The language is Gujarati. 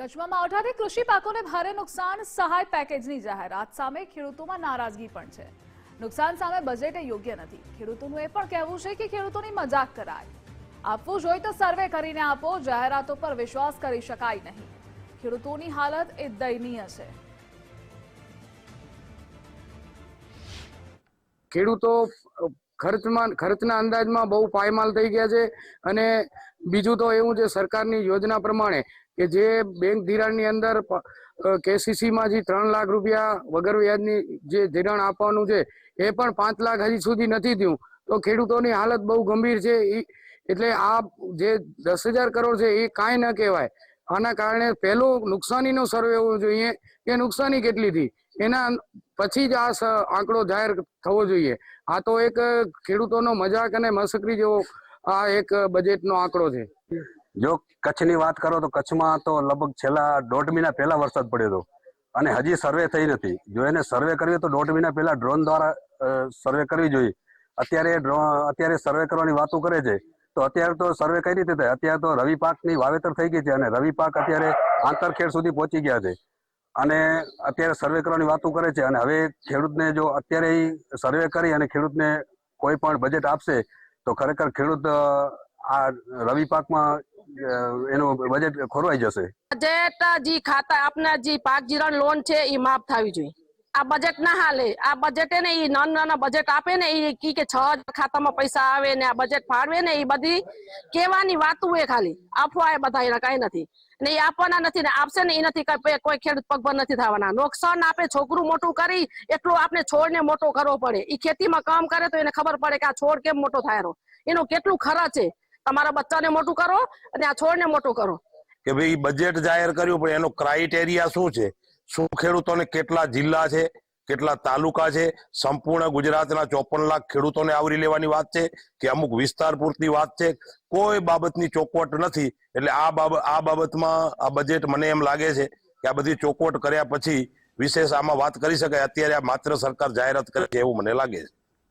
કચ્છમાં માવઠાથી કૃષિ પાકોને ભારે નુકસાન, સહાય પેકેજની જાહેરાત સામે ખેડૂતોમાં નારાજગી પણ છે। નુકસાન સામે બજેટ યોગ્ય નથી। ખેડૂતોનું એ પણ કહેવું છે કે ખેડૂતોની મજાક કરાય। આપવું જોઈએ તો સર્વે કરીને આપો, જાહેરાતો પર વિશ્વાસ કરી શકાય નહીં। ખેડૂતોની હાલત એ દયનીય છે। ખેડૂતો ખર્ચના અંદાજમાં બહુ પાયમાલ થઈ ગયા છે અને બીજું તો એવું છે સરકારની યોજના પ્રમાણે કે જે બેંક ધિરાણની અંદર કેસીસીમાં જે 3 લાખ રૂપિયા વગર વ્યાજની જે ધિરાણ આપવાનું છે એ પણ 5 લાખ હજી સુધી નથી થયું, તો ખેડૂતોની હાલત બહુ ગંભીર છે। એટલે આ જે 10,000 કરોડ છે એ કાંઈ ન કહેવાય। આના કારણે પહેલું નુકસાનીનો સર્વે હોવો જોઈએ કે નુકસાની કેટલી થઈ, એના પછી જ આ આંકડો જાહેર થવો જોઈએ। આ તો એક ખેડૂતોનો મજાક અને મસ્કરી જેવો આ એક બજેટનો આંકડો છે। જો કચ્છની વાત કરો તો કચ્છમાં તો લગભગ છેલ્લા 1.5 મહિના પહેલા વરસાદ પડ્યો હતો અને હજી સર્વે થઈ નથી। જો એને સર્વે કરવી તો 1.5 મહિના પહેલા ડ્રોન દ્વારા સર્વે કરવી જોઈએ। અત્યારે સર્વે કરવાની વાતો કરે છે, તો અત્યારે તો સર્વે કઈ રીતે થાય? અત્યારે તો રવિ પાકની વાવેતર થઈ ગઈ છે અને રવિ પાક અત્યારે આંતરખેડ સુધી પહોંચી ગયા છે અને અત્યારે સર્વે કરવાની વાતો કરે છે। અને હવે ખેડૂતને જો અત્યારે સર્વે કરી અને ખેડૂતને કોઈ પણ બજેટ આપશે તો ખરેખર ખેડૂત આ રવિ પાકમાં એનું બજેટ ખોરવાઈ જશે। બજેટ જે ખાતા આપના જે પાક ધિરાણ લોન છે એ માફ થવી જોઈએ। આ બજેટ ના હાલે। આ બજેટ ને એ નાના બજેટ આપે ને એ કે 6 ખાતામાં પૈસા આવે ને આ બજેટ ફાળવે ને એ બધી કહેવાની વાતો એ ખાલી અફવા એ બધા એના કઈ નથી ને એ આપવાના નથી ને આપશે ને એ નથી કોઈ ખેડૂત પગભર નથી થવાના। નુકસાન આપે છોકરું મોટું કરી એટલું આપણે છોડને મોટો કરવો પડે। એ ખેતીમાં કામ કરે તો એને ખબર પડે કે આ છોડ કેમ મોટો થાય, એનું કેટલું ખર્ચ છે। તમારા બચ્ચાને મોટું કરો અને આ છોડને મોટું કરો કે ભાઈ બજેટ જાહેર કર્યું પણ એનો ક્રાઇટેરિયા શું છે? શું ખેડૂતોને કેટલા જિલ્લા છે, કેટલા તાલુકા છે, સંપૂર્ણ ગુજરાતના 54 લાખ ખેડૂતોને આવરી લેવાની વાત છે કે અમુક વિસ્તાર પૂરતી વાત છે? કોઈ બાબતની ચોખવટ નથી। એટલે આ બાબતમાં આ બજેટ મને એમ લાગે છે કે આ બધી ચોખવટ કર્યા પછી વિશેષ આમાં વાત કરી શકાય। અત્યારે આ માત્ર સરકાર જાહેરાત કરે છે એવું મને લાગે છે।